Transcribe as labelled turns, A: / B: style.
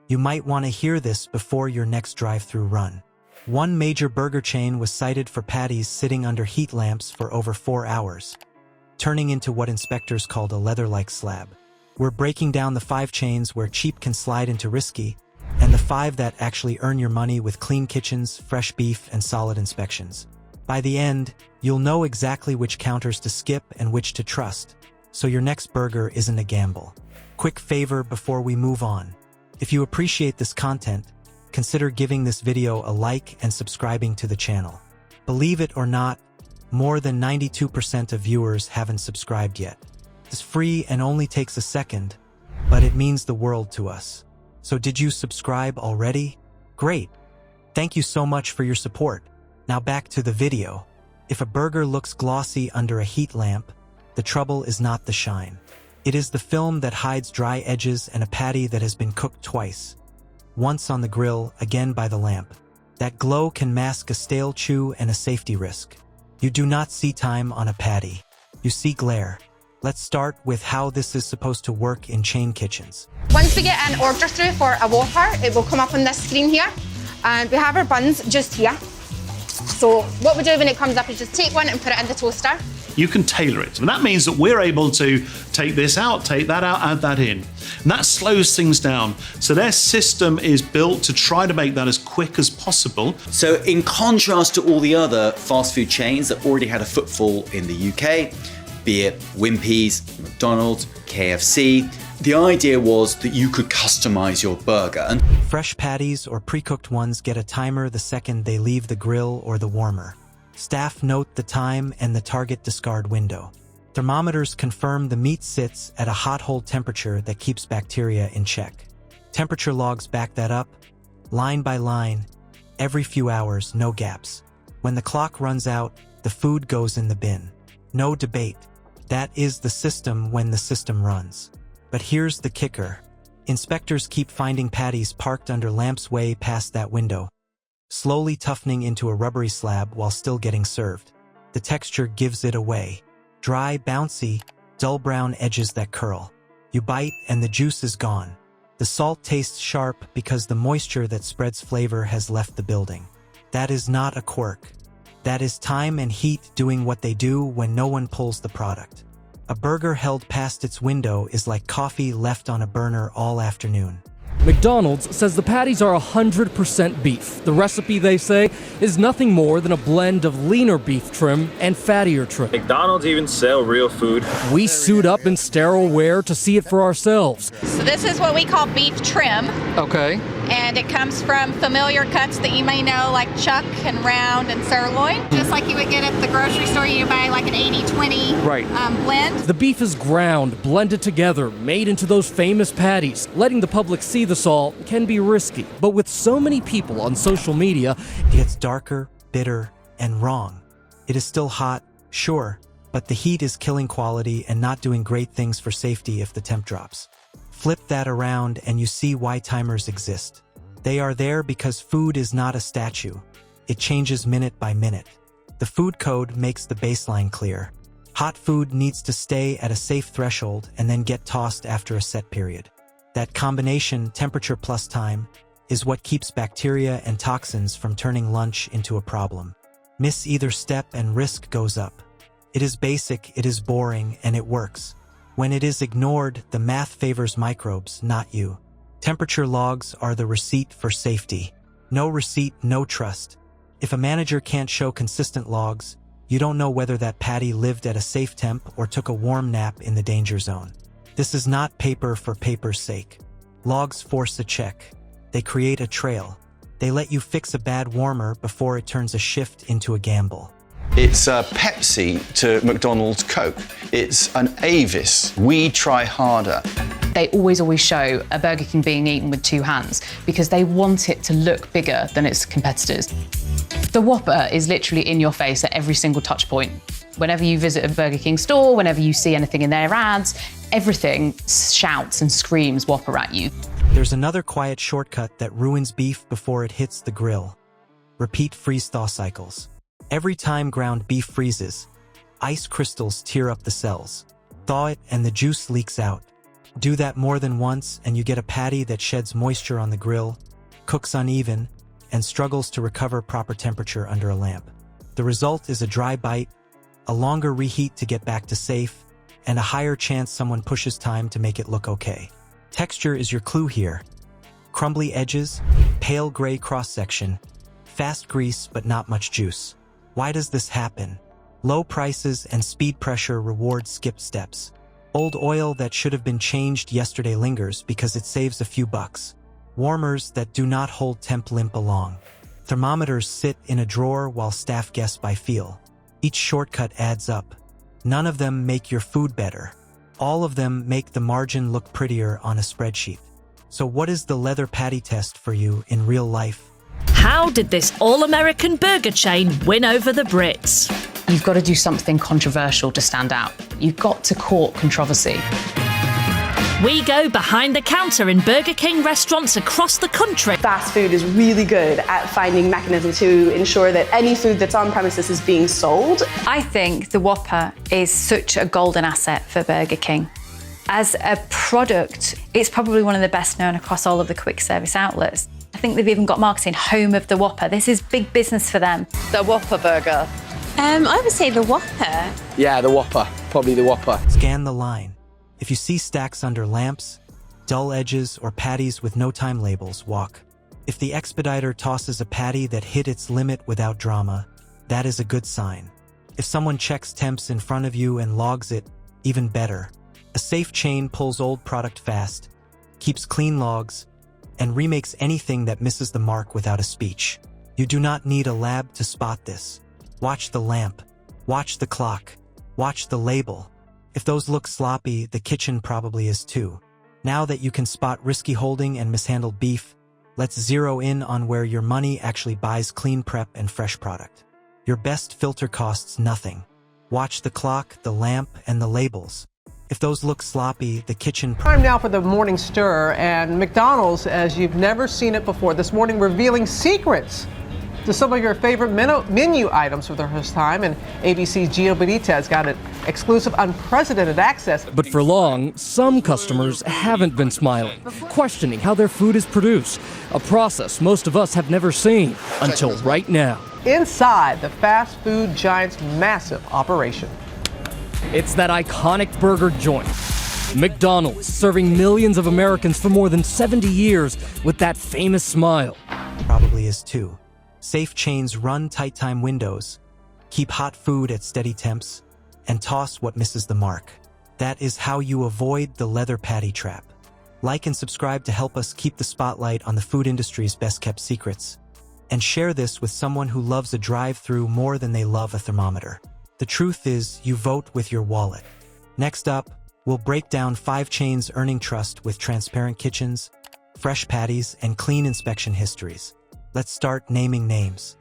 A: You might want to hear this before your next drive-thru run. One major burger chain was cited for patties sitting under heat lamps for over 4 hours, turning into what inspectors called a leather-like slab. We're breaking down the 5 chains where cheap can slide into risky, and the 5 that actually earn your money with clean kitchens, fresh beef, and solid inspections. By the end, you'll know exactly which counters to skip and which to trust, so your next burger isn't a gamble. Quick favor before we move on. If you appreciate this content, consider giving this video a like and subscribing to the channel. Believe it or not, more than 92% of viewers haven't subscribed yet. It's free and only takes a second, but it means the world to us. So did you subscribe already? Great! Thank you so much for your support. Now back to the video. If a burger looks glossy under a heat lamp, the trouble is not the shine. It is the film that hides dry edges and a patty that has been cooked twice. Once on the grill, again by the lamp. That glow can mask a stale chew and a safety risk. You do not see time on a patty. You see glare. Let's start with how this is supposed to work in chain kitchens.
B: Once we get an order through for a Whopper, it will come up on this screen here. And we have our buns just here. So what we do when it comes up is just take one and put it in the toaster.
C: You can tailor it. And that means that we're able to take this out, take that out, add that in. And that slows things down. So their system is built to try to make that as quick as possible.
D: So in contrast to all the other fast food chains that already had a footfall in the UK, be it Wimpy's, McDonald's, KFC, the idea was that you could customize your burger. And
A: fresh patties or pre-cooked ones get a timer the second they leave the grill or the warmer. Staff note the time and the target discard window. Thermometers confirm the meat sits at a hot hold temperature that keeps bacteria in check. Temperature logs back that up, line by line, every few hours, no gaps. When the clock runs out, the food goes in the bin. No debate. That is the system when the system runs. But here's the kicker. Inspectors keep finding patties parked under lamps way past that window, slowly toughening into a rubbery slab while still getting served. The texture gives it away. Dry, bouncy, dull brown edges that curl. You bite and the juice is gone. The salt tastes sharp because the moisture that spreads flavor has left the building. That is not a quirk. That is time and heat doing what they do when no one pulls the product. A burger held past its window is like coffee left on a burner all afternoon.
E: McDonald's says the patties are 100% beef. The recipe, they say, is nothing more than a blend of leaner beef trim and fattier trim.
F: McDonald's even sell real food.
E: We suit up in sterile wear to see it for ourselves.
G: So this is what we call beef trim.
E: Okay.
G: And it comes from familiar cuts that you may know, like chuck and round and sirloin. Just like you would get at the grocery store, you buy like an 80-20 blend.
E: The beef is ground, blended together, made into those famous patties. Letting the public see this all can be risky. But with so many people on social media,
A: it gets darker, bitter, and wrong. It is still hot, sure, but the heat is killing quality and not doing great things for safety if the temp drops. Flip that around and you see why timers exist. They are there because food is not a statue. It changes minute by minute. The food code makes the baseline clear. Hot food needs to stay at a safe threshold and then get tossed after a set period. That combination, temperature plus time, is what keeps bacteria and toxins from turning lunch into a problem. Miss either step and risk goes up. It is basic, it is boring, and it works. When it is ignored, the math favors microbes, not you. Temperature logs are the receipt for safety. No receipt, no trust. If a manager can't show consistent logs, you don't know whether that patty lived at a safe temp or took a warm nap in the danger zone. This is not paper for paper's sake. Logs force a check. They create a trail. They let you fix a bad warmer before it turns a shift into a gamble.
H: It's a Pepsi to McDonald's Coke. It's an Avis. We try harder.
I: They always show a Burger King being eaten with 2 hands because they want it to look bigger than its competitors. The Whopper is literally in your face at every single touch point. Whenever you visit a Burger King store, whenever you see anything in their ads, everything shouts and screams Whopper at you.
A: There's another quiet shortcut that ruins beef before it hits the grill. Repeat freeze-thaw cycles. Every time ground beef freezes, ice crystals tear up the cells. Thaw it and the juice leaks out. Do that more than once and you get a patty that sheds moisture on the grill, cooks uneven, and struggles to recover proper temperature under a lamp. The result is a dry bite, a longer reheat to get back to safe, and a higher chance someone pushes time to make it look okay. Texture is your clue here. Crumbly edges, pale gray cross-section, fast grease but not much juice. Why does this happen? Low prices and speed pressure reward skipped steps. Old oil that should have been changed yesterday lingers because it saves a few bucks. Warmers that do not hold temp limp along. Thermometers sit in a drawer while staff guess by feel. Each shortcut adds up. None of them make your food better. All of them make the margin look prettier on a spreadsheet. So what is the leather patty test for you in real life?
J: How did this all-American burger chain win over the Brits?
I: You've got to do something controversial to stand out. You've got to court controversy.
J: We go behind the counter in Burger King restaurants across the country.
K: Fast food is really good at finding mechanisms to ensure that any food that's on premises is being sold.
L: I think the Whopper is such a golden asset for Burger King. As a product, it's probably one of the best known across all of the quick service outlets. I think they've even got marketing home of the Whopper. This is big business for them.
M: The Whopper burger.
N: I would say the Whopper.
O: Yeah, the Whopper. Probably the Whopper.
A: Scan the line. If you see stacks under lamps, dull edges, or patties with no time labels, walk. If the expediter tosses a patty that hit its limit without drama, that is a good sign. If someone checks temps in front of you and logs it, even better. A safe chain pulls old product fast, keeps clean logs, and remakes anything that misses the mark without a speech. You do not need a lab to spot this. Watch the lamp, watch the clock, watch the label. If those look sloppy, the kitchen probably is too. Now that you can spot risky holding and mishandled beef, let's zero in on where your money actually buys clean prep and fresh product. Your best filter costs nothing. Watch the clock, the lamp, and the labels. If those look sloppy, the kitchen...
P: Time now for the morning stir, and McDonald's, as you've never seen it before, this morning revealing secrets to some of your favorite menu items for the first time, and ABC's Gio Benitez got an exclusive, unprecedented access.
E: But for long, some customers haven't been smiling, questioning how their food is produced, a process most of us have never seen until right now.
P: Inside the fast food giant's massive operation.
E: It's that iconic burger joint. McDonald's, serving millions of Americans for more than 70 years with that famous smile.
A: Probably is too. Safe chains run tight time windows, keep hot food at steady temps, and toss what misses the mark. That is how you avoid the leather patty trap. Like and subscribe to help us keep the spotlight on the food industry's best-kept secrets. And share this with someone who loves a drive-thru more than they love a thermometer. The truth is, you vote with your wallet. Next up, we'll break down 5 chains earning trust with transparent kitchens, fresh patties, and clean inspection histories. Let's start naming names.